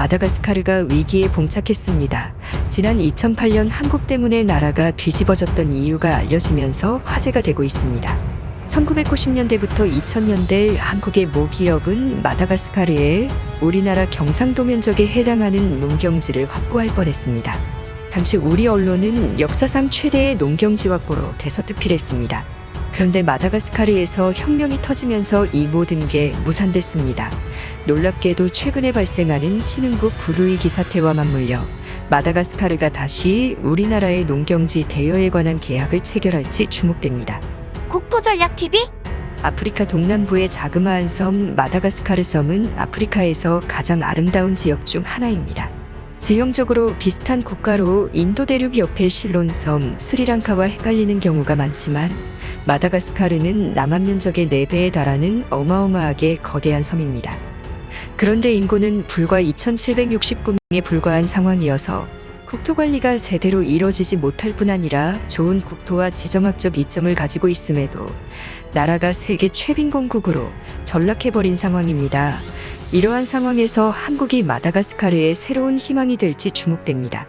마다가스카르가 위기에 봉착했습니다. 지난 2008년 한국 때문에 나라가 뒤집어졌던 이유가 알려지면서 화제가 되고 있습니다. 1990년대부터 2000년대 한국의 모 기업은 마다가스카르에 우리나라 경상도 면적에 해당하는 농경지를 확보할 뻔했습니다. 당시 우리 언론은 역사상 최대의 농경지 확보로 대서특필했습니다. 그런데 마다가스카르에서 혁명이 터지면서 이 모든 게 무산됐습니다. 놀랍게도 최근에 발생하는 신흥국 부두이기 사태와 맞물려 마다가스카르가 다시 우리나라의 농경지 대여에 관한 계약을 체결할지 주목됩니다. 국토전략TV? 아프리카 동남부의 자그마한 섬 마다가스카르 섬은 아프리카에서 가장 아름다운 지역 중 하나입니다. 지형적으로 비슷한 국가로 인도 대륙 옆의 실론섬 스리랑카와 헷갈리는 경우가 많지만 마다가스카르는 남한 면적의 4배에 달하는 어마어마하게 거대한 섬입니다. 그런데 인구는 불과 2,769명에 불과한 상황이어서 국토관리가 제대로 이뤄지지 못할 뿐 아니라 좋은 국토와 지정학적 이점을 가지고 있음에도 나라가 세계 최빈곤국으로 전락해버린 상황입니다. 이러한 상황에서 한국이 마다가스카르의 새로운 희망이 될지 주목됩니다.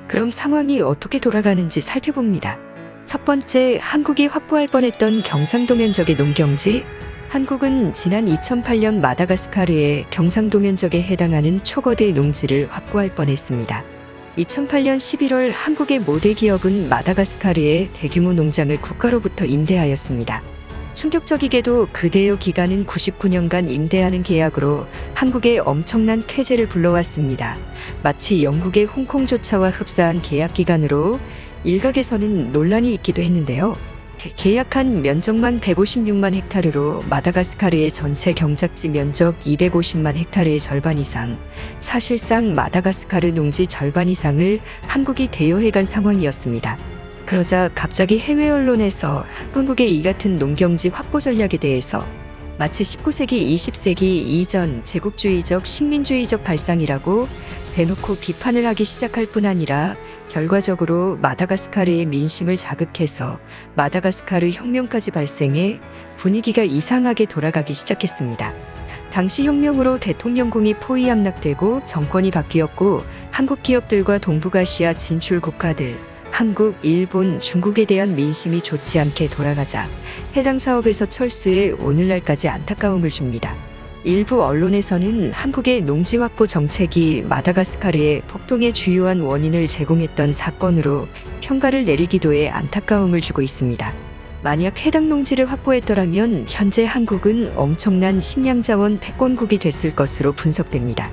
그럼 상황이 어떻게 돌아가는지 살펴봅니다. 첫 번째, 한국이 확보할 뻔했던 경상도 면적의 농경지. 한국은 지난 2008년 마다가스카르의 경상도 면적에 해당하는 초거대 농지를 확보할 뻔했습니다. 2008년 11월 한국의 모 대기업은 마다가스카르의 대규모 농장을 국가로부터 임대하였습니다. 충격적이게도 그 대여 기간은 99년간 임대하는 계약으로 한국의 엄청난 쾌재를 불러왔습니다. 마치 영국의 홍콩조차와 흡사한 계약 기간으로 일각에서는 논란이 있기도 했는데요. 계약한 면적만 156만 헥타르로 마다가스카르의 전체 경작지 면적 250만 헥타르의 절반 이상, 사실상 마다가스카르 농지 절반 이상을 한국이 대여해간 상황이었습니다. 그러자 갑자기 해외 언론에서 한국의 이 같은 농경지 확보 전략에 대해서 마치 19세기, 20세기 이전 제국주의적 식민주의적 발상이라고 대놓고 비판을 하기 시작할 뿐 아니라 결과적으로 마다가스카르의 민심을 자극해서 마다가스카르 혁명까지 발생해 분위기가 이상하게 돌아가기 시작했습니다. 당시 혁명으로 대통령궁이 포위 함락되고 정권이 바뀌었고 한국 기업들과 동북아시아 진출 국가들, 한국, 일본, 중국에 대한 민심이 좋지 않게 돌아가자 해당 사업에서 철수해 오늘날까지 안타까움을 줍니다. 일부 언론에서는 한국의 농지 확보 정책이 마다가스카르의 폭동의 주요한 원인을 제공했던 사건으로 평가를 내리기도 해 안타까움을 주고 있습니다. 만약 해당 농지를 확보했더라면 현재 한국은 엄청난 식량자원 패권국이 됐을 것으로 분석됩니다.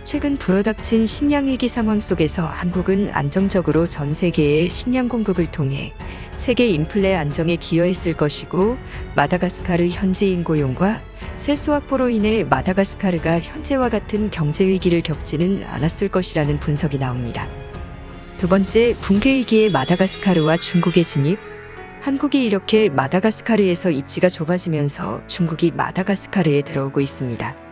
최근 불어닥친 식량위기 상황 속에서 한국은 안정적으로 전 세계의 식량 공급을 통해 세계 인플레 안정에 기여했을 것이고 마다가스카르 현지인 고용과 세수 확보로 인해 마다가스카르가 현재와 같은 경제 위기를 겪지는 않았을 것이라는 분석이 나옵니다. 두 번째, 붕괴 위기의 마다가스카르와 중국의 진입. 한국이 이렇게 마다가스카르에서 입지가 좁아지면서 중국이 마다가스카르에 들어오고 있습니다.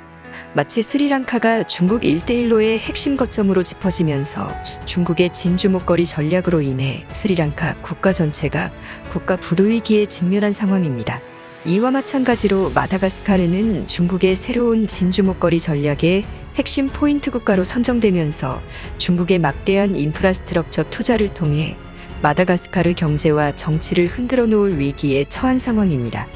마치 스리랑카가 중국 1대1로의 핵심 거점으로 짚어지면서 중국의 진주목걸이 전략으로 인해 스리랑카 국가 전체가 국가 부도위기에 직면한 상황입니다. 이와 마찬가지로 마다가스카르는 중국의 새로운 진주목걸이 전략의 핵심 포인트 국가로 선정되면서 중국의 막대한 인프라스트럭처 투자를 통해 마다가스카르 경제와 정치를 흔들어 놓을 위기에 처한 상황입니다.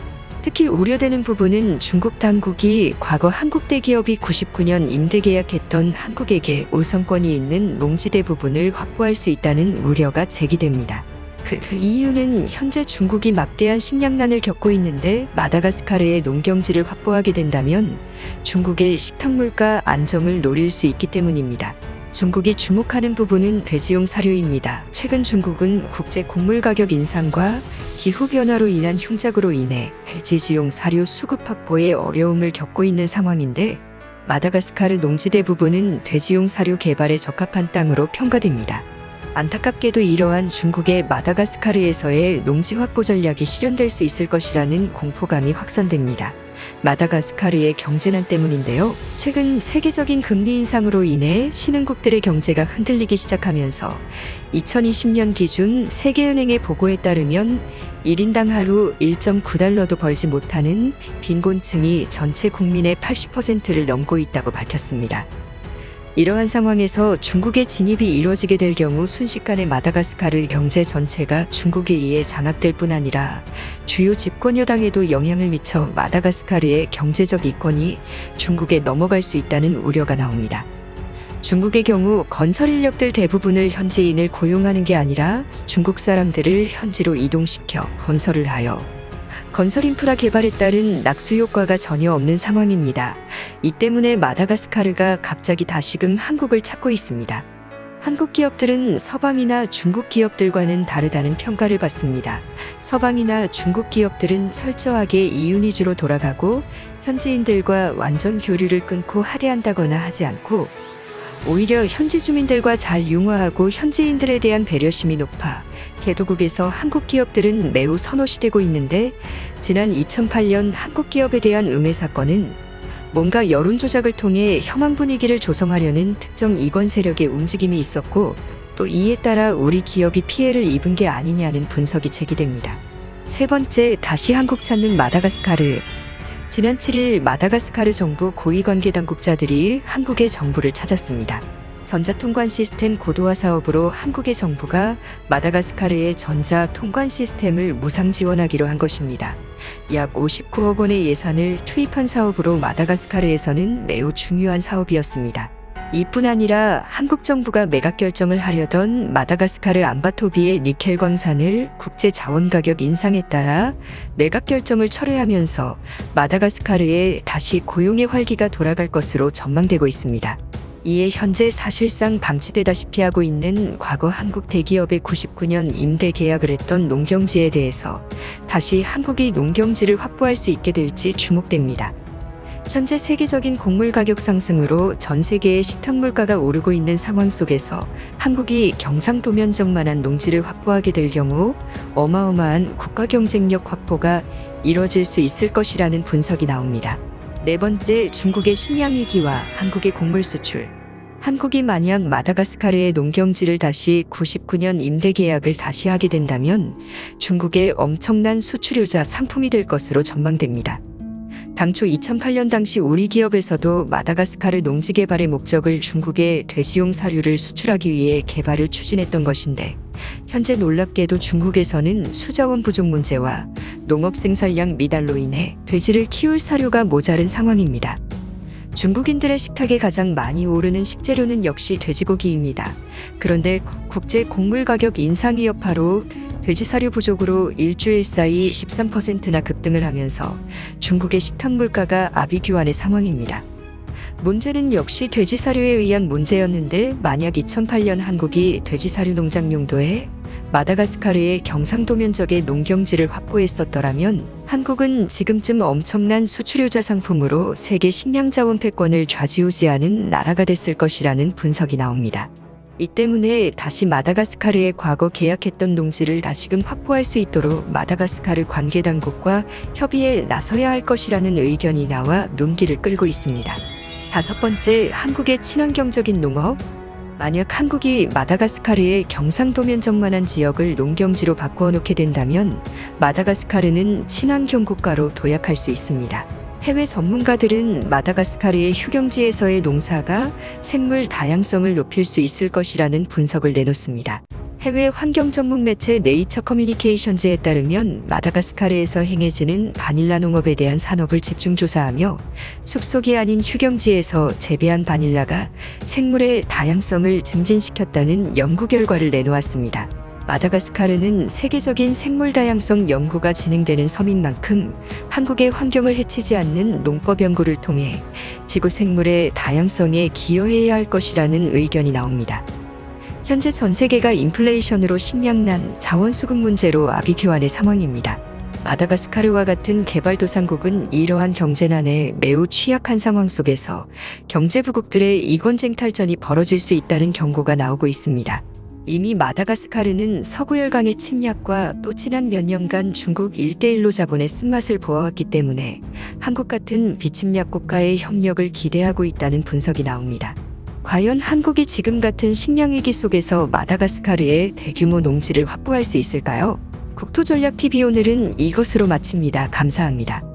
특히 우려되는 부분은 중국 당국이 과거 한국 대기업이 99년 임대 계약했던 한국에게 우선권이 있는 농지 대부분을 확보할 수 있다는 우려가 제기됩니다. 그 이유는 현재 중국이 막대한 식량난을 겪고 있는데 마다가스카르의 농경지를 확보하게 된다면 중국의 식탁 물가 안정을 노릴 수 있기 때문입니다. 중국이 주목하는 부분은 돼지용 사료입니다. 최근 중국은 국제 곡물 가격 인상과 기후변화로 인한 흉작으로 인해 돼지용 사료 수급 확보에 어려움을 겪고 있는 상황인데 마다가스카르 농지 대부분은 돼지용 사료 개발에 적합한 땅으로 평가됩니다. 안타깝게도 이러한 중국의 마다가스카르에서의 농지 확보 전략이 실현될 수 있을 것이라는 공포감이 확산됩니다. 마다가스카르의 경제난 때문인데요. 최근 세계적인 금리 인상으로 인해 신흥국들의 경제가 흔들리기 시작하면서 2020년 기준 세계은행의 보고에 따르면 1인당 하루 1.9달러도 벌지 못하는 빈곤층이 전체 국민의 80%를 넘고 있다고 밝혔습니다. 이러한 상황에서 중국의 진입이 이뤄지게 될 경우 순식간에 마다가스카르 경제 전체가 중국에 의해 장악될 뿐 아니라 주요 집권 여당에도 영향을 미쳐 마다가스카르의 경제적 이권이 중국에 넘어갈 수 있다는 우려가 나옵니다. 중국의 경우 건설 인력들 대부분을 현지인을 고용하는 게 아니라 중국 사람들을 현지로 이동시켜 건설을 하여 건설 인프라 개발에 따른 낙수 효과가 전혀 없는 상황입니다. 이 때문에 마다가스카르가 갑자기 다시금 한국을 찾고 있습니다. 한국 기업들은 서방이나 중국 기업들과는 다르다는 평가를 받습니다. 서방이나 중국 기업들은 철저하게 이윤 위주로 돌아가고 현지인들과 완전 교류를 끊고 할애한다거나 하지 않고 오히려 현지 주민들과 잘 융화하고 현지인들에 대한 배려심이 높아 개도국에서 한국 기업들은 매우 선호시되고 있는데 지난 2008년 한국 기업에 대한 음해 사건은 뭔가 여론 조작을 통해 혐한 분위기를 조성하려는 특정 이권 세력의 움직임이 있었고 또 이에 따라 우리 기업이 피해를 입은 게 아니냐는 분석이 제기됩니다. 세 번째, 다시 한국 찾는 마다가스카르. 지난 7일 마다가스카르 정부 고위관계 당국자들이 한국의 정부를 찾았습니다. 전자통관 시스템 고도화 사업으로 한국의 정부가 마다가스카르의 전자통관 시스템을 무상 지원하기로 한 것입니다. 약 59억 원의 예산을 투입한 사업으로 마다가스카르에서는 매우 중요한 사업이었습니다. 이뿐 아니라 한국 정부가 매각 결정을 하려던 마다가스카르 암바토비의 니켈 광산을 국제 자원 가격 인상에 따라 매각 결정을 철회하면서 마다가스카르에 다시 고용의 활기가 돌아갈 것으로 전망되고 있습니다. 이에 현재 사실상 방치되다시피 하고 있는 과거 한국 대기업의 99년 임대 계약을 했던 농경지에 대해서 다시 한국이 농경지를 확보할 수 있게 될지 주목됩니다. 현재 세계적인 곡물 가격 상승으로 전 세계의 식탁 물가가 오르고 있는 상황 속에서 한국이 경상도면적만한 농지를 확보하게 될 경우 어마어마한 국가 경쟁력 확보가 이뤄질 수 있을 것이라는 분석이 나옵니다. 네 번째, 중국의 식량 위기와 한국의 곡물 수출. 한국이 만약 마다가스카르의 농경지를 다시 99년 임대 계약을 다시 하게 된다면 중국의 엄청난 수출효자 상품이 될 것으로 전망됩니다. 당초 2008년 당시 우리 기업에서도 마다가스카르 농지 개발의 목적을 중국에 돼지용 사료를 수출하기 위해 개발을 추진했던 것인데 현재 놀랍게도 중국에서는 수자원 부족 문제와 농업 생산량 미달로 인해 돼지를 키울 사료가 모자른 상황입니다. 중국인들의 식탁에 가장 많이 오르는 식재료는 역시 돼지고기입니다. 그런데 국제 곡물 가격 인상의 여파로 돼지 사료 부족으로 일주일 사이 13%나 급등을 하면서 중국의 식탁 물가가 아비규환의 상황입니다. 문제는 역시 돼지 사료에 의한 문제였는데 만약 2008년 한국이 돼지 사료 농장 용도에 마다가스카르의 경상도 면적의 농경지를 확보했었더라면 한국은 지금쯤 엄청난 수출효자 상품으로 세계 식량 자원 패권을 좌지우지하는 나라가 됐을 것이라는 분석이 나옵니다. 이 때문에 다시 마다가스카르에 과거 계약했던 농지를 다시금 확보할 수 있도록 마다가스카르 관계 당국과 협의에 나서야 할 것이라는 의견이 나와 논기를 끌고 있습니다. 다섯 번째, 한국의 친환경적인 농업. 만약 한국이 마다가스카르의 경상도 면적만한 지역을 농경지로 바꾸어 놓게 된다면 마다가스카르는 친환경 국가로 도약할 수 있습니다. 해외 전문가들은 마다가스카르의 휴경지에서의 농사가 생물 다양성을 높일 수 있을 것이라는 분석을 내놓습니다. 해외 환경 전문 매체 네이처 커뮤니케이션즈에 따르면 마다가스카르에서 행해지는 바닐라 농업에 대한 산업을 집중 조사하며 숲속이 아닌 휴경지에서 재배한 바닐라가 생물의 다양성을 증진시켰다는 연구 결과를 내놓았습니다. 마다가스카르는 세계적인 생물 다양성 연구가 진행되는 섬인 만큼 한국의 환경을 해치지 않는 농법 연구를 통해 지구 생물의 다양성에 기여해야 할 것이라는 의견이 나옵니다. 현재 전 세계가 인플레이션으로 식량난, 자원 수급 문제로 아비규환의 상황입니다. 마다가스카르와 같은 개발도상국은 이러한 경제난에 매우 취약한 상황 속에서 경제부국들의 이권쟁 탈전이 벌어질 수 있다는 경고가 나오고 있습니다. 이미 마다가스카르는 서구열강의 침략과 또 지난 몇 년간 중국 1대1로 자본의 쓴맛을 보아왔기 때문에 한국 같은 비침략 국가의 협력을 기대하고 있다는 분석이 나옵니다. 과연 한국이 지금 같은 식량위기 속에서 마다가스카르의 대규모 농지를 확보할 수 있을까요? 국토전략TV 오늘은 이것으로 마칩니다. 감사합니다.